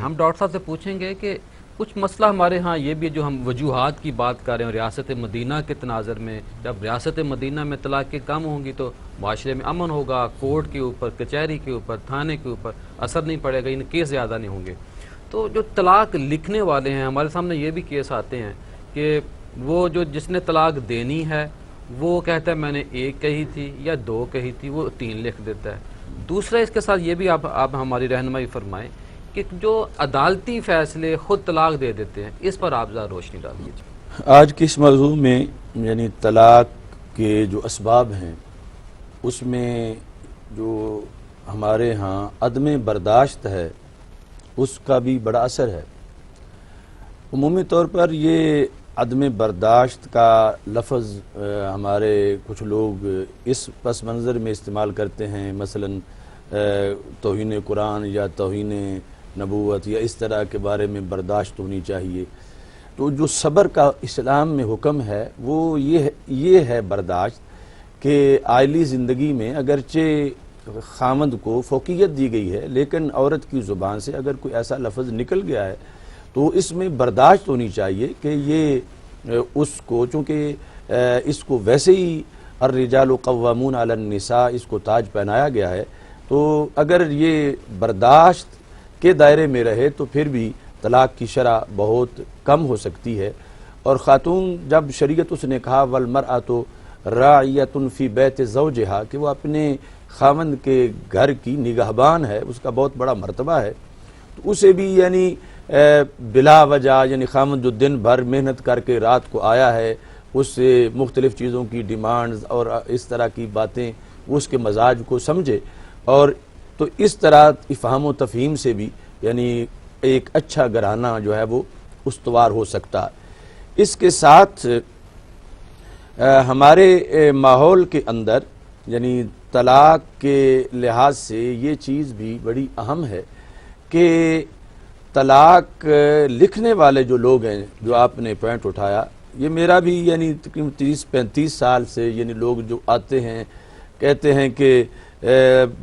ہم ڈاکٹر صاحب سے پوچھیں گے کہ کچھ مسئلہ ہمارے ہاں یہ بھی جو ہم وجوہات کی بات کر رہے ہیں ریاست مدینہ کے تناظر میں، جب ریاست مدینہ میں طلاقیں کم ہوں گی تو معاشرے میں امن ہوگا، کورٹ کے اوپر، کچہری کے اوپر، تھانے کے اوپر اثر نہیں پڑے گا، ان کیس زیادہ نہیں ہوں گے۔ تو جو طلاق لکھنے والے ہیں ہمارے سامنے یہ بھی کیس آتے ہیں کہ وہ جس نے طلاق دینی ہے وہ کہتا ہے میں نے 1 کہی تھی یا 2 کہی تھی، وہ 3 لکھ دیتا ہے۔ دوسرا اس کے ساتھ یہ بھی آپ ہماری رہنمائی فرمائیں کہ جو عدالتی فیصلے خود طلاق دے دیتے ہیں، اس پر آپ ذرا روشنی ڈال دیجیے۔ آج کے اس موضوع میں یعنی طلاق کے جو اسباب ہیں اس میں جو ہمارے ہاں عدم برداشت ہے اس کا بھی بڑا اثر ہے۔ عمومی طور پر یہ عدم برداشت کا لفظ ہمارے کچھ لوگ اس پس منظر میں استعمال کرتے ہیں، مثلا توہین قرآن یا توہین نبوت یا اس طرح کے بارے میں برداشت ہونی چاہیے۔ تو جو صبر کا اسلام میں حکم ہے وہ یہ ہے برداشت کہ عائلی زندگی میں اگرچہ خامند کو فوقیت دی گئی ہے لیکن عورت کی زبان سے اگر کوئی ایسا لفظ نکل گیا ہے تو اس میں برداشت ہونی چاہیے کہ یہ اس کو، چونکہ اس کو ویسے ہی الرجال قوامون علی النساء اس کو تاج پہنایا گیا ہے، تو اگر یہ برداشت کے دائرے میں رہے تو پھر بھی طلاق کی شرح بہت کم ہو سکتی ہے۔ اور خاتون جب شریعت اس نے کہا والمرأة راعیۃ فی بیت زوجہا کہ وہ اپنے خاوند کے گھر کی نگہبان ہے، اس کا بہت بڑا مرتبہ ہے، تو اسے بھی یعنی بلا وجہ یعنی خاوند جو دن بھر محنت کر کے رات کو آیا ہے اس سے مختلف چیزوں کی ڈیمانڈز اور اس طرح کی باتیں اس کے مزاج کو سمجھے، اور تو اس طرح افہام و تفہیم سے بھی یعنی ایک اچھا گھرانہ جو ہے وہ استوار ہو سکتا ہے۔ اس کے ساتھ ہمارے ماحول کے اندر یعنی طلاق کے لحاظ سے یہ چیز بھی بڑی اہم ہے کہ طلاق لکھنے والے جو لوگ ہیں، جو آپ نے پوائنٹ اٹھایا، یہ میرا بھی یعنی تقریباً 30-35 سال سے یعنی لوگ جو آتے ہیں کہتے ہیں کہ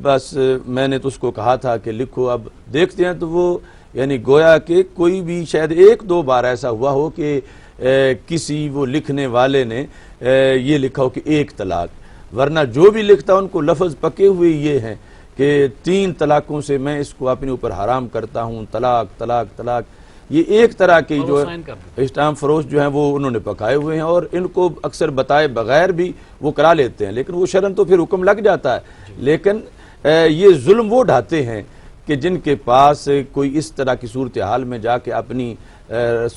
بس میں نے تو اس کو کہا تھا کہ لکھو، اب دیکھتے ہیں تو وہ یعنی گویا کہ کوئی بھی شاید 1-2 بار ایسا ہوا ہو کہ کسی وہ لکھنے والے نے یہ لکھا ہو کہ 1 طلاق، ورنہ جو بھی لکھتا ان کو لفظ پکے ہوئے یہ ہیں کہ 3 طلاقوں سے میں اس کو اپنے اوپر حرام کرتا ہوں، طلاق طلاق طلاق۔ یہ ایک طرح کے جو اسٹامپ فروش جو ہیں وہ انہوں نے پکائے ہوئے ہیں، اور ان کو اکثر بتائے بغیر بھی وہ کرا لیتے ہیں، لیکن وہ شرعاً تو پھر حکم لگ جاتا ہے، لیکن یہ ظلم وہ ڈھاتے ہیں کہ جن کے پاس کوئی اس طرح کی صورتحال میں جا کے اپنی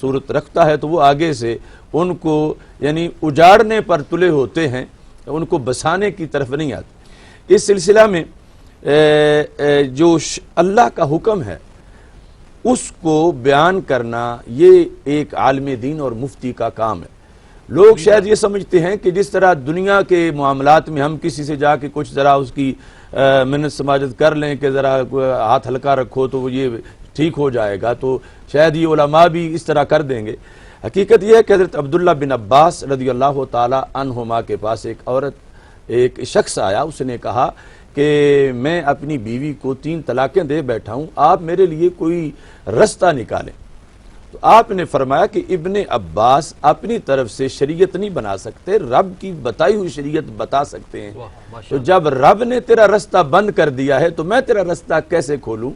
صورت رکھتا ہے تو وہ آگے سے ان کو یعنی اجاڑنے پر تلے ہوتے ہیں، ان کو بسانے کی طرف نہیں آتے۔ اس سلسلہ میں جو اللہ کا حکم ہے اس کو بیان کرنا یہ ایک عالم دین اور مفتی کا کام ہے۔ لوگ شاید یہ سمجھتے ہیں کہ جس طرح دنیا کے معاملات میں ہم کسی سے جا کے کچھ ذرا اس کی منت سماجت کر لیں کہ ذرا ہاتھ ہلکا رکھو تو یہ ٹھیک ہو جائے گا، تو شاید یہ علماء بھی اس طرح کر دیں گے۔ حقیقت یہ ہے کہ حضرت عبداللہ بن عباس رضی اللہ تعالی عنہما کے پاس ایک شخص آیا، اس نے کہا کہ میں اپنی بیوی کو 3 طلاقیں دے بیٹھا ہوں، آپ میرے لیے کوئی رستہ نکالیں۔ تو آپ نے فرمایا کہ ابن عباس اپنی طرف سے شریعت نہیں بنا سکتے، رب کی بتائی ہوئی شریعت بتا سکتے ہیں، تو جب رب نے تیرا رستہ بند کر دیا ہے تو میں تیرا رستہ کیسے کھولوں؟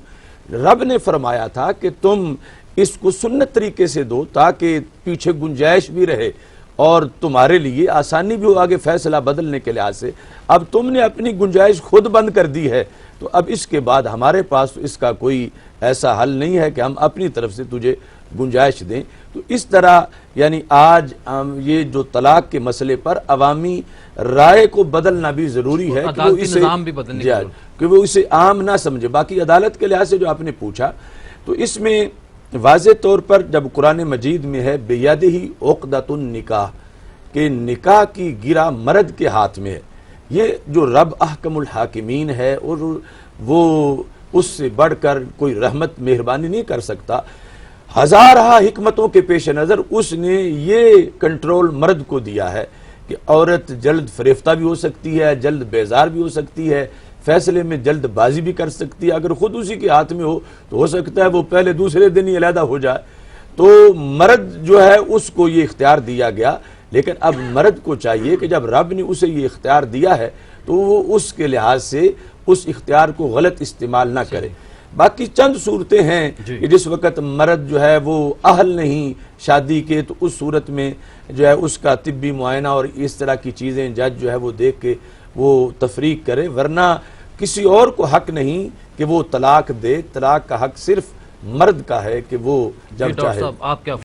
رب نے فرمایا تھا کہ تم اس کو سنت طریقے سے دو تاکہ پیچھے گنجائش بھی رہے اور تمہارے لیے آسانی بھی ہو آگے فیصلہ بدلنے کے لحاظ سے۔ اب تم نے اپنی گنجائش خود بند کر دی ہے، تو اب اس کے بعد ہمارے پاس اس کا کوئی ایسا حل نہیں ہے کہ ہم اپنی طرف سے تجھے گنجائش دیں۔ تو اس طرح یعنی آج یہ جو طلاق کے مسئلے پر عوامی رائے کو بدلنا بھی ضروری ہے کہ وہ اسے عام نہ سمجھے۔ باقی عدالت کے لحاظ سے جو آپ نے پوچھا تو اس میں واضح طور پر جب قرآن مجید میں ہے بیدہ عقدۃ النکاح کہ نکاح کی گرہ مرد کے ہاتھ میں ہے، یہ جو رب احکم الحاکمین ہے اور وہ اس سے بڑھ کر کوئی رحمت مہربانی نہیں کر سکتا، ہزارہ حکمتوں کے پیش نظر اس نے یہ کنٹرول مرد کو دیا ہے کہ عورت جلد فریفتہ بھی ہو سکتی ہے، جلد بیزار بھی ہو سکتی ہے، فیصلے میں جلد بازی بھی کر سکتی ہے. اگر خود اسی کے ہاتھ میں ہو سکتا ہے وہ پہلے دوسرے دن ہی علیحدہ ہو جائے. تو مرد جو ہے اس کو یہ اختیار دیا گیا، لیکن اب مرد کو چاہیے کہ جب رب نے اسے یہ اختیار دیا ہے تو وہ اس کے لحاظ سے اس اختیار کو غلط استعمال نہ کرے. باقی چند صورتیں ہیں کہ جس وقت مرد جو ہے وہ اہل نہیں شادی کے، تو اس صورت میں جو ہے اس کا طبی معائنہ اور اس طرح کی چیزیں جج جو ہے وہ دیکھ کے وہ تفریق کرے، ورنہ کسی اور کو حق نہیں کہ وہ طلاق دے. طلاق کا حق صرف مرد کا ہے کہ وہ جب ڈاکٹر چاہے. صاحب آپ کیا